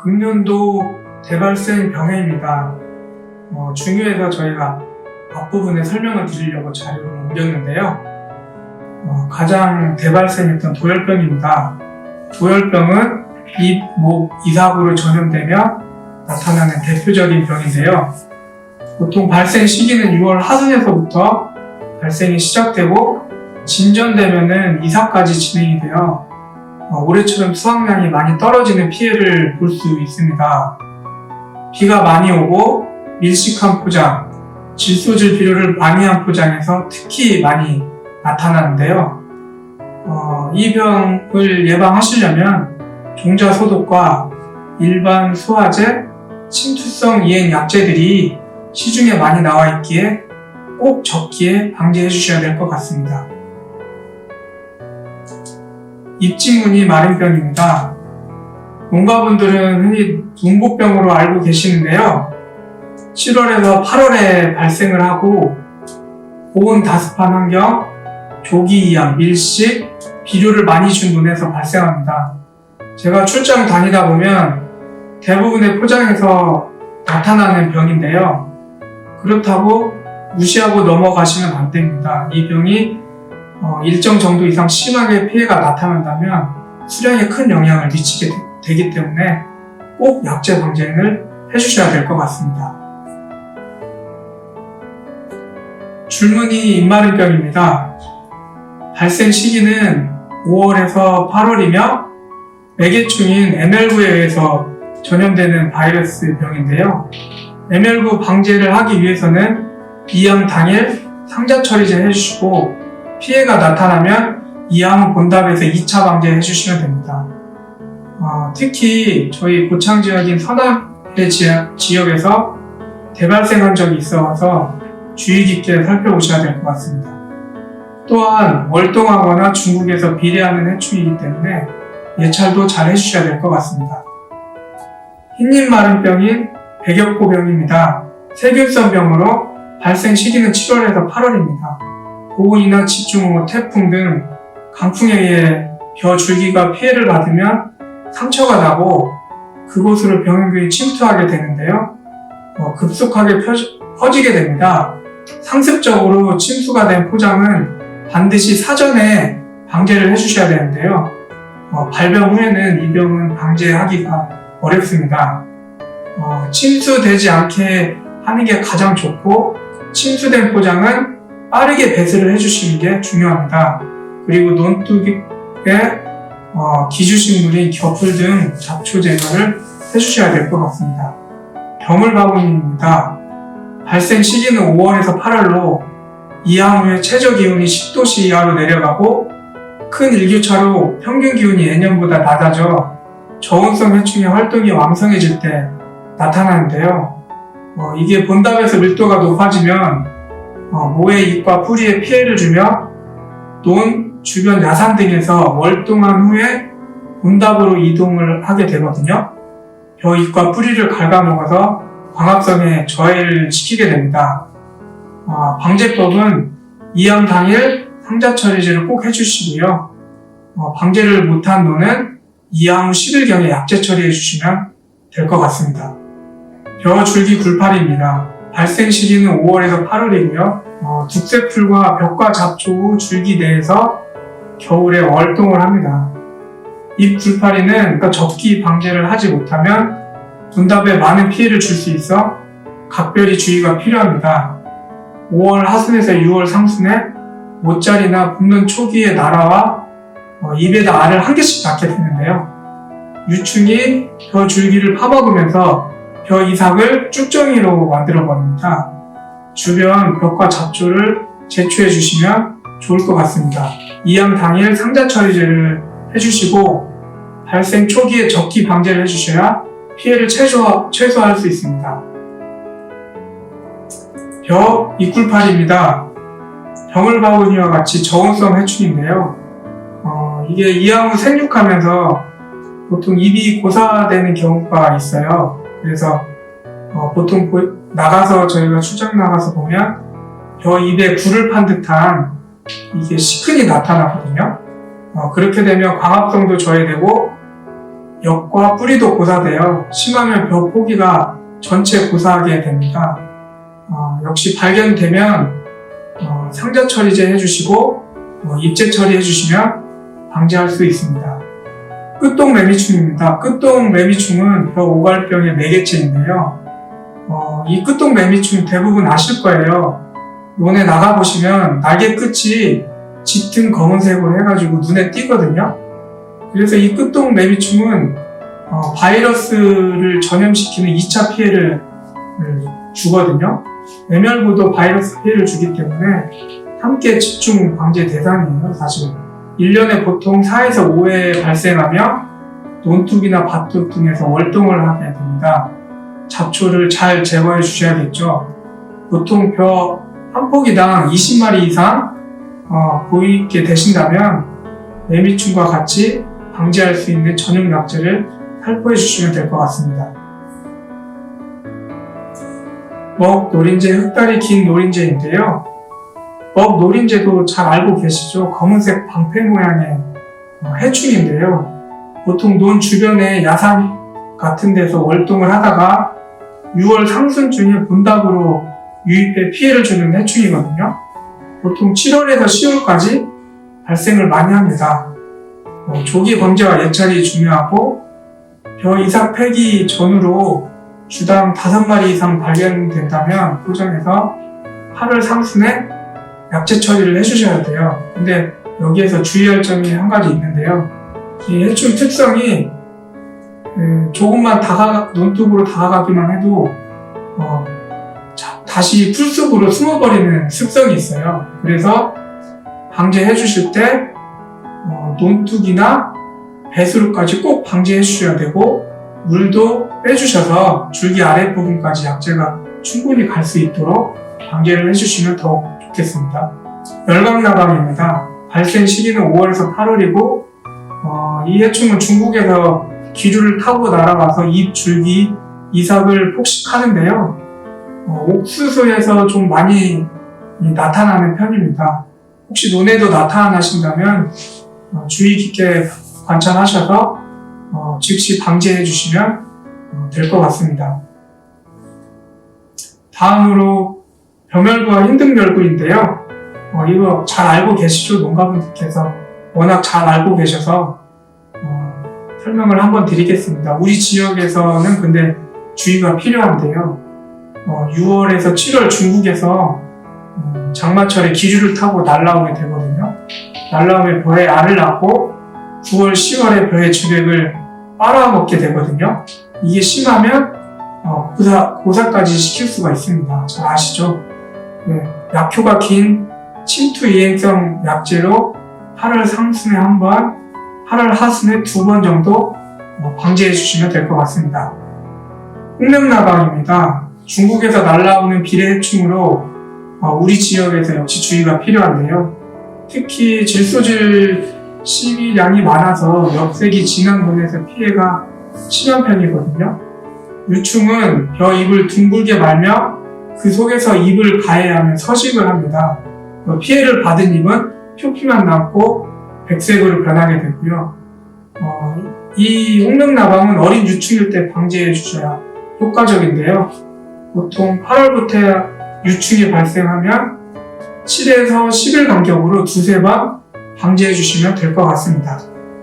금년도 대발생 병해입니다. 중요해서 저희가 앞부분에 설명을 드리려고 자료를 옮겼는데요. 가장 대발생했던 도열병입니다. 도열병은 입, 목, 이삭으로 전염되며 나타나는 대표적인 병인데요. 보통 발생 시기는 6월 하순에서부터 발생이 시작되고 진전되면은 이삭까지 진행이 되어 올해처럼 수확량이 많이 떨어지는 피해를 볼 수 있습니다. 비가 많이 오고 밀식한 포장, 질소질 비료를 많이 한 포장에서 특히 많이 나타나는데요. 이 병을 예방하시려면 종자 소독과 일반 소화제, 침투성 이행 약제들이 시중에 많이 나와 있기에 꼭 적기에 방제해 주셔야 될 것 같습니다. 입진무늬 마른병입니다. 농가분들은 흔히 문고병으로 알고 계시는데요. 7월에서 8월에 발생을 하고 고온 다습한 환경, 조기 이양, 밀식, 비료를 많이 준 논에서 발생합니다. 제가 출장 다니다 보면 대부분의 포장에서 나타나는 병인데요. 그렇다고 무시하고 넘어가시면 안 됩니다. 이 병이 일정 정도 이상 심하게 피해가 나타난다면 수량에 큰 영향을 미치게 되기 때문에 꼭 약제 방제를 해주셔야 될 것 같습니다. 줄무늬 입마른병입니다. 발생 시기는 5월에서 8월이며 매개충인 ML9에 의해서 전염되는 바이러스 병인데요. ML9 방제를 하기 위해서는 이양 당일 상자 처리제 해주시고 피해가 나타나면 이양 본답에서 2차 방제 해주시면 됩니다. 특히 저희 고창 지역인 서남해 지역에서 대발생한 적이 있어서 주의 깊게 살펴보셔야 될 것 같습니다. 또한 월동하거나 중국에서 비례하는 해충이기 때문에 예찰도 잘 해주셔야 될 것 같습니다. 흰잎 마른병인 백엽고병입니다. 세균성병으로 발생 시기는 7월에서 8월입니다. 고온이나 집중호우, 태풍 등 강풍에 의해 벼 줄기가 피해를 받으면 상처가 나고 그곳으로 병균이 침투하게 되는데요. 급속하게 퍼지게 됩니다. 상습적으로 침수가 된 포장은 반드시 사전에 방제를 해주셔야 되는데요. 발병 후에는 이 병은 방제하기가 어렵습니다. 침수되지 않게 하는 게 가장 좋고 침수된 포장은 빠르게 배설을 해주시는 게 중요합니다. 그리고 논둑에 기주식물인 겨풀 등 잡초 제거를 해주셔야 될 것 같습니다. 병을바구니입니다. 발생 시기는 5월에서 8월로 이항 후에 최저 기온이 10도씨 이하로 내려가고 큰 일교차로 평균 기온이 예년보다 낮아져 저온성 해충의 활동이 왕성해질 때 나타나는데요. 이게 본답에서 밀도가 높아지면 모의 잎과 뿌리에 피해를 주며 논, 주변 야산 등에서 월동한 후에 본답으로 이동을 하게 되거든요. 벼 잎과 뿌리를 갉아먹어서 광합성에 저해를 시키게 됩니다. 방제법은 이양 당일 상자 처리제를 꼭 해주시고요. 방제를 못한 논은 이양 후 10일경에 약제 처리해 주시면 될 것 같습니다. 벼 줄기 굴파리입니다. 발생 시기는 5월에서 8월이고요. 죽새풀과 벽과 잡초 후 줄기 내에서 겨울에 월동을 합니다. 잎 굴파리는 적기 방제를 하지 못하면 본답에 많은 피해를 줄 수 있어 각별히 주의가 필요합니다. 5월 하순에서 6월 상순에 모짜리나 붓는 초기에 날아와 입에다 알을 한 개씩 낳게 되는데요. 유충이 벼 줄기를 파먹으면서 벼 이삭을 쭉정이로 만들어버립니다. 주변 벽과 잡초를 제초해 주시면 좋을 것 같습니다. 이양 당일 상자 처리제를 해주시고 발생 초기에 적기 방제를 해주셔야 피해를 최소화할 수 있습니다. 벼 이꿀파리입니다. 병을바구니와 같이 저온성 해충인데요. 이게 이양 후 생육하면서 보통 입이 고사되는 경우가 있어요. 그래서 보통 나가서 저희가 출장 나가서 보면 벼 입에 굴을 판 듯한 이게 시큰이 나타나거든요. 그렇게 되면 광합성도 저해되고 엽과 뿌리도 고사되어 심하면 벼 포기가 전체 고사하게 됩니다. 역시 발견되면 상자 처리제 해주시고 입제 처리해주시면 방지할 수 있습니다. 끝동 매미충입니다. 끝동 매미충은 벼 오갈병의 매개체인데요. 이 끝동 매미충 대부분 아실 거예요. 논에 나가보시면 날개 끝이 짙은 검은색으로 해가지고 눈에 띄거든요. 그래서 이 끝동 매미충은 바이러스를 전염시키는 2차 피해를 주거든요. 매멸구도 바이러스 피해를 주기 때문에 함께 집중 방제 대상이에요. 사실 1년에 보통 4에서 5회 발생하며 논둑이나 밭둑 등에서 월동을 하게 됩니다. 잡초를 잘 제거해 주셔야겠죠. 보통 벼 한 포기당 20마리 이상 보이게 되신다면 매미충과 같이 방지할 수 있는 전용 약제를 살포해 주시면 될 것 같습니다. 먹 노린재, 흙다리 긴 노린재인데요. 먹 노린재도 잘 알고 계시죠? 검은색 방패 모양의 해충인데요. 보통 논 주변에 야산 같은 데서 월동을 하다가 6월 상순쯤에 본답으로 유입에 피해를 주는 해충이거든요. 보통 7월에서 10월까지 발생을 많이 합니다. 조기 방제와 예찰이 중요하고 벼 이삭 폐기 전후로 주당 5마리 이상 발견된다면 포장해서 8월 상순에 약제 처리를 해주셔야 돼요. 근데 여기에서 주의할 점이 한 가지 있는데요. 이 해충 특성이 조금만 논둑으로 다가가기만 해도 다시 풀숲으로 숨어버리는 습성이 있어요. 그래서 방제해 주실 때 논둑이나 배수로까지 꼭 방제해 주셔야 되고 물도 빼주셔서 줄기 아랫부분까지 약재가 충분히 갈 수 있도록 방제를 해주시면 더욱 좋겠습니다. 열강나방입니다. 발생 시기는 5월에서 8월이고 이 해충은 중국에서 기류를 타고 날아와서 잎, 줄기, 이삭을 폭식하는데요. 옥수수에서 좀 많이 나타나는 편입니다. 혹시 논에도 나타나신다면 주의 깊게 관찰하셔서 즉시 방제해 주시면 될 것 같습니다. 다음으로 벼멸구와 흰등멸구인데요. 이거 잘 알고 계시죠? 농가분들께서 워낙 잘 알고 계셔서 설명을 한번 드리겠습니다. 우리 지역에서는 근데 주의가 필요한데요. 6월에서 7월 중국에서 장마철에 기류를 타고 날아오게 되거든요. 날아오면 벼에 알을 낳고 9월, 10월에 벼의 주백을 빨아먹게 되거든요. 이게 심하면 고사까지 시킬 수가 있습니다. 잘 아시죠? 네, 약효가 긴 침투 이행성 약제로 8월 상순에 한 번, 8월 하순에 2번 정도 방제해 주시면 될 것 같습니다. 흑명나방입니다. 중국에서 날아오는 비례해충으로 우리 지역에서 역시 주의가 필요한데요. 특히 질소질 시비량이 많아서 엽색이 진한 논에서 피해가 심한 편이거든요. 유충은 벼 잎을 둥글게 말며 그 속에서 잎을 가해하며 서식을 합니다. 피해를 받은 잎은 표피만 남고 백색으로 변하게 되고요. 이 홍명나방은 어린 유충일 때 방제해 주셔야 효과적인데요. 보통 8월부터 유충이 발생하면 7에서 10일 간격으로 두세 번 방제해 주시면 될 것 같습니다.